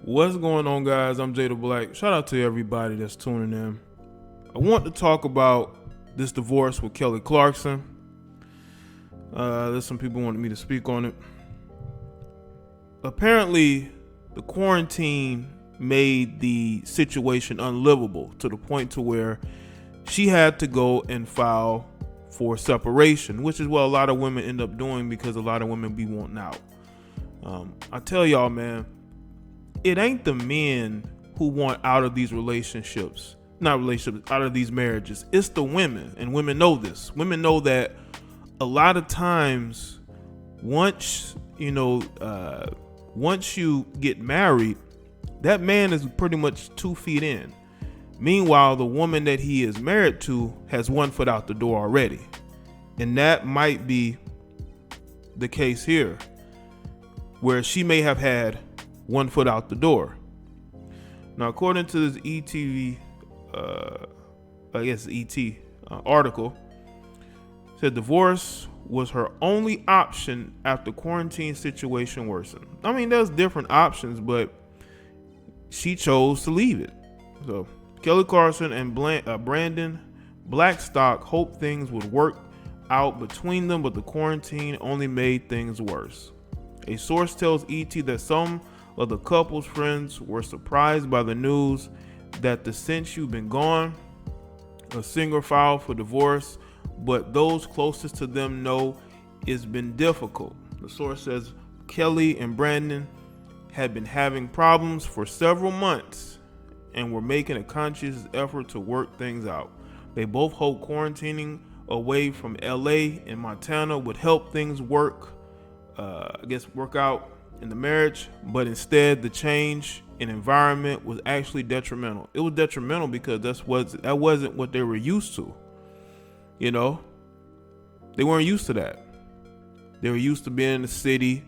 What's going on, guys? I'm Jaye the Black. Shout out to everybody that's tuning in. I want to talk about this divorce with Kelly Clarkson. There's some people wanted me to speak on it. Apparently, the quarantine made the situation unlivable to the point to where she had to go and file for separation, which is what a lot of women end up doing because a lot of women be wanting out. I tell y'all, man, it ain't the men who want out of these out of these marriages. It's the women, and women know this. Women know that a lot of times, once you get married, that man is pretty much 2 feet in. Meanwhile, the woman that he is married to has 1 foot out the door already. And that might be the case here, where she may have had 1 foot out the door. Now, according to this article, said divorce was her only option after quarantine situation worsened. I mean, there's different options, but she chose to leave it. So Kelly Clarkson and Brandon Blackstock hoped things would work out between them, but the quarantine only made things worse. A source tells ET that some of the couple's friends were surprised by the news that since you've been gone, a singer filed for divorce, but those closest to them know it's been difficult. The source says Kelly and Brandon had been having problems for several months and were making a conscious effort to work things out. They both hope quarantining away from LA and Montana would help things work out in the marriage, but instead the change in environment was actually detrimental. It was detrimental because that wasn't what they were used to. They weren't used to that. They were used to being in the city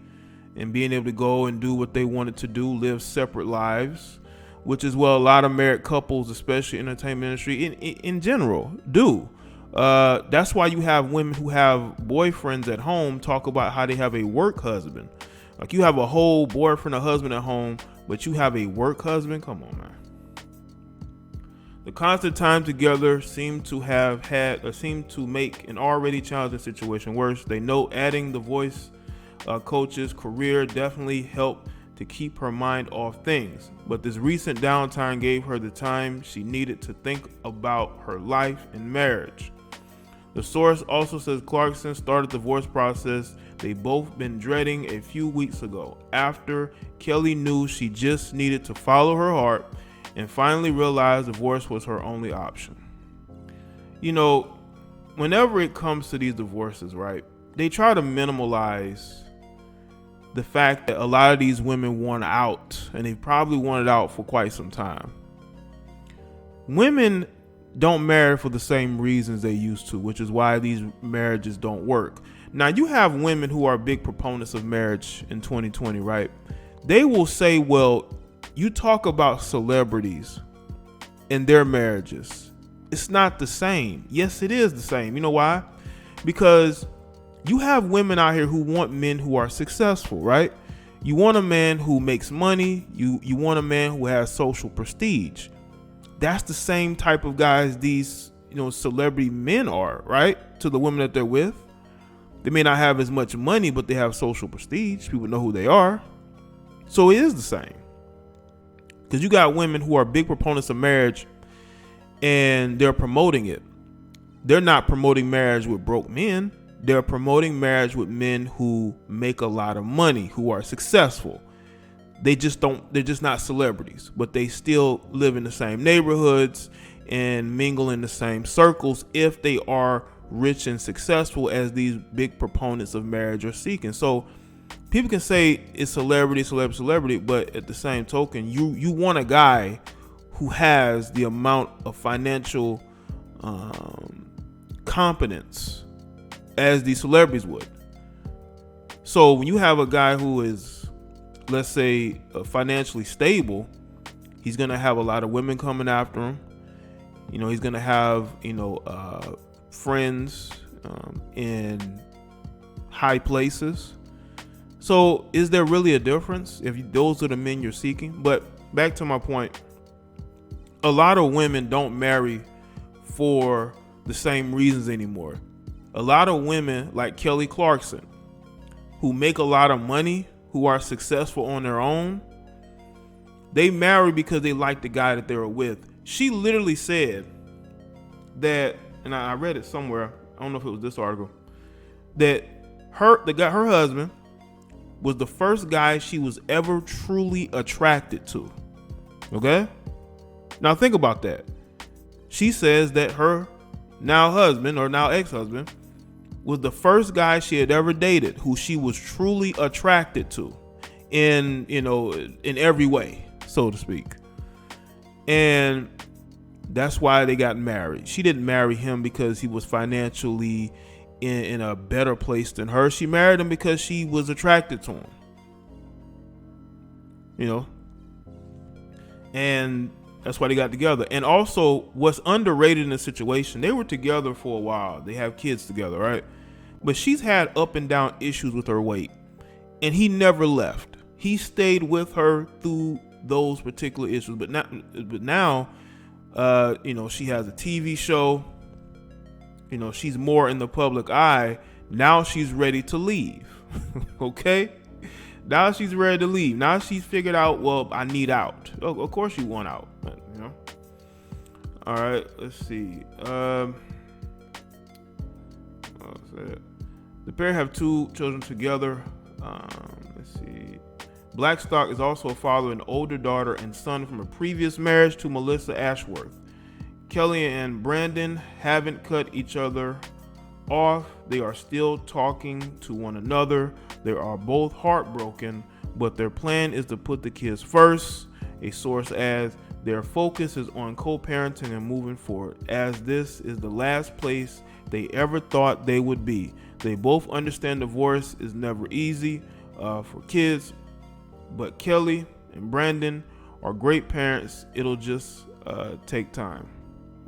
and being able to go and do what they wanted to do, live separate lives, which is what a lot of married couples, especially entertainment industry in general, do. That's why you have women who have boyfriends at home talk about how they have a work husband. Like, you have a whole boyfriend or husband at home, but you have a work husband? Come on, man. The constant time together seemed to make an already challenging situation worse. They know adding the voice coach's career definitely helped to keep her mind off things, but this recent downtime gave her the time she needed to think about her life and marriage. The source also says Clarkson started the divorce process they both been dreading a few weeks ago, after Kelly knew she just needed to follow her heart and finally realized divorce was her only option. Whenever it comes to these divorces, right, they try to minimalize the fact that a lot of these women want out, and they probably wanted out for quite some time. Women don't marry for the same reasons they used to, which is why these marriages don't work. Now, you have women who are big proponents of marriage in 2020, right? They will say, well, you talk about celebrities and their marriages. It's not the same. Yes, it is the same. You know why? Because you have women out here who want men who are successful, right? You want a man who makes money. You want a man who has social prestige. That's the same type of guys these, celebrity men are, right? To the women that they're with. They may not have as much money, but they have social prestige. People know who they are. So it is the same. Because you got women who are big proponents of marriage and they're promoting it. They're not promoting marriage with broke men. They're promoting marriage with men who make a lot of money, who are successful. They're just not celebrities, but they still live in the same neighborhoods and mingle in the same circles if they are rich and successful, as these big proponents of marriage are seeking. So people can say it's celebrity, but at the same token, you want a guy who has the amount of financial competence as these celebrities would. So when you have a guy who is, let's say, financially stable, he's going to have a lot of women coming after him. He's going to have, friends in high places. So is there really a difference if those are the men you're seeking? But back to my point, a lot of women don't marry for the same reasons anymore. A lot of women like Kelly Clarkson, who make a lot of money, who are successful on their own, they marry because they like the guy that they were with. She literally said that, and I read it somewhere, I don't know if it was this article, that her husband was the first guy she was ever truly attracted to. Okay? Now think about that. She says that her now husband, or now ex-husband, was the first guy she had ever dated who she was truly attracted to in every way, so to speak. And that's why they got married. She didn't marry him because he was financially in a better place than her. She married him because she was attracted to him. And that's why they got together. And also, what's underrated in the situation, they were together for a while. They have kids together, right? But she's had up and down issues with her weight. And he never left. He stayed with her through those particular issues. But now, she has a TV show. She's more in the public eye. Now she's ready to leave. Okay? Now she's ready to leave. Now she's figured out, well, I need out. Oh, of course you want out. All right, let's see. The pair have 2 children together. Let's see. Blackstock is also a father, an older daughter and son from a previous marriage to Melissa Ashworth. Kelly and Brandon haven't cut each other off. They are still talking to one another. They are both heartbroken, but their plan is to put the kids first. A source adds, their focus is on co-parenting and moving forward, as this is the last place they ever thought they would be. They both understand divorce is never easy for kids, but Kelly and Brandon are great parents. It'll just take time.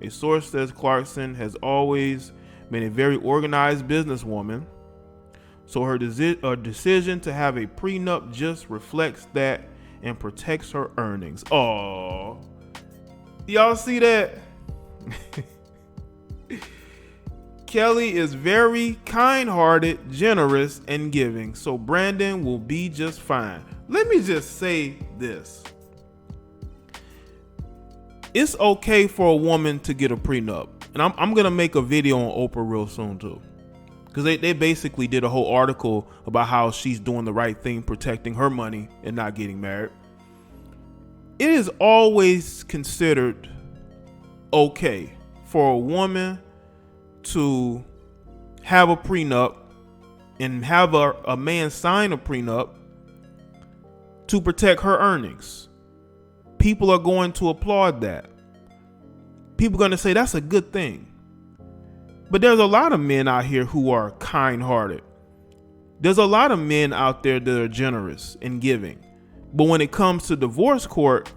A source says Clarkson has always been a very organized businesswoman, so her decision to have a prenup just reflects that and protects her earnings. Oh, y'all see that? Kelly is very kind-hearted, generous, and giving, so Brandon will be just fine. Let me just say this. It's okay for a woman to get a prenup. And I'm going to make a video on Oprah real soon too. Because they basically did a whole article about how she's doing the right thing, protecting her money and not getting married. It is always considered okay for a woman to have a prenup and have a man sign a prenup to protect her earnings. People are going to applaud that. People are going to say that's a good thing. But there's a lot of men out here who are kind-hearted. There's a lot of men out there that are generous and giving. But when it comes to divorce court,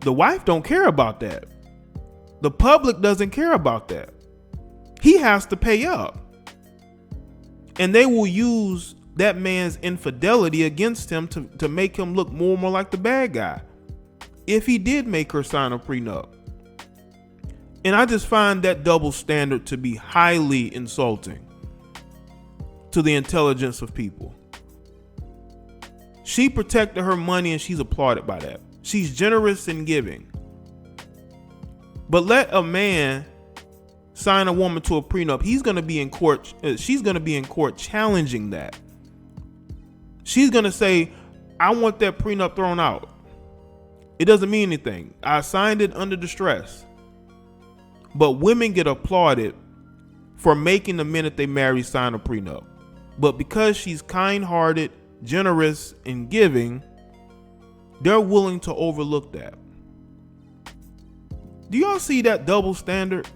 the wife don't care about that. The public doesn't care about that. He has to pay up. And they will use that man's infidelity against him to make him look more and more like the bad guy. If he did make her sign a prenup. And I just find that double standard to be highly insulting to the intelligence of people. She protected her money and she's applauded by that. She's generous and giving. But let a man sign a woman to a prenup. He's going to be in court. She's going to be in court challenging that. She's going to say, I want that prenup thrown out. It doesn't mean anything. I signed it under distress. But women get applauded for making the men that they marry sign a prenup. But because she's kind-hearted, generous, and giving, they're willing to overlook that. Do y'all see that double standard?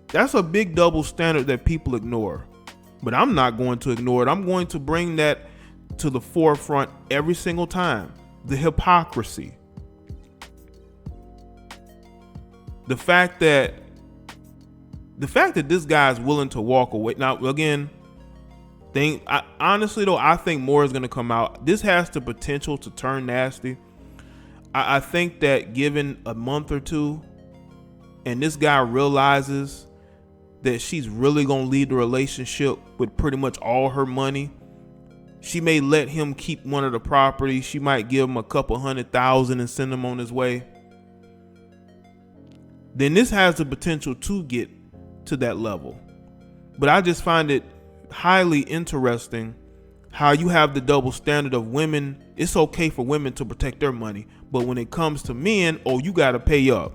That's a big double standard that people ignore. But I'm not going to ignore it. I'm going to bring that to the forefront every single time. The hypocrisy. The fact that this guy is willing to walk away. Now, again, Honestly though, I think more is gonna come out. This has the potential to turn nasty. I think that given a month or two, and this guy realizes that she's really gonna leave the relationship with pretty much all her money, she may let him keep one of the properties. She might give him a couple $100,000 and send him on his way. Then this has the potential to get to that level. But I just find it highly interesting how you have the double standard of women. It's okay for women to protect their money, but when it comes to men, oh, you got to pay up.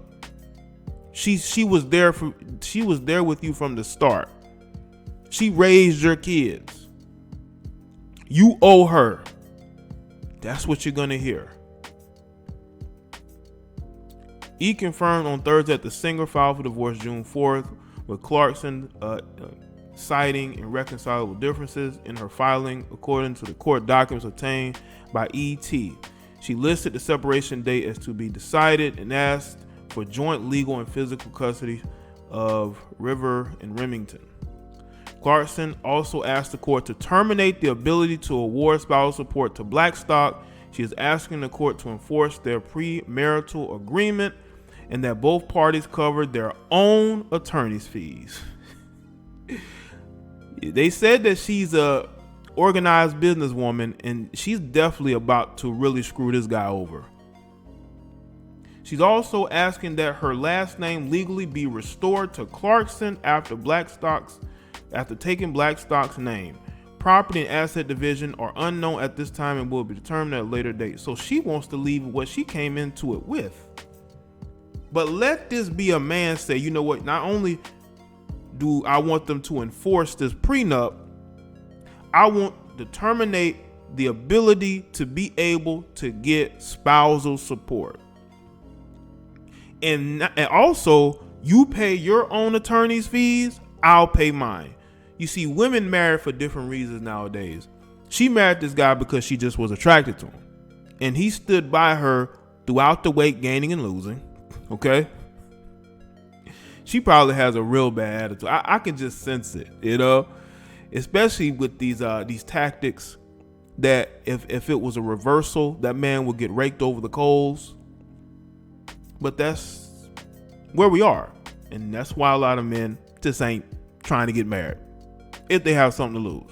She was there with you from the start. She raised your kids. You owe her. That's what you're gonna hear. E confirmed on Thursday that the singer filed for divorce June 4th, with Clarkson citing irreconcilable differences in her filing, according to the court documents obtained by ET. She listed the separation date as to be decided and asked for joint legal and physical custody of River and Remington. Clarkson also asked the court to terminate the ability to award spousal support to Blackstock. She is asking the court to enforce their premarital agreement and that both parties covered their own attorney's fees. They said that she's a organized businesswoman, and she's definitely about to really screw this guy over. She's also asking that her last name legally be restored to Clarkson after taking Blackstock's name. Property and asset division are unknown at this time and will be determined at a later date. So she wants to leave what she came into it with. But let this be a man say, you know what, not only do I want them to enforce this prenup, I want to terminate the ability to be able to get spousal support. And also, you pay your own attorney's fees, I'll pay mine. You see, women marry for different reasons nowadays. She married this guy because she just was attracted to him. And he stood by her throughout the weight gaining and losing. Okay? She probably has a real bad attitude. I can just sense it, you know? Especially with these tactics that if it was a reversal, that man would get raked over the coals. But that's where we are. And that's why a lot of men just ain't trying to get married if they have something to lose.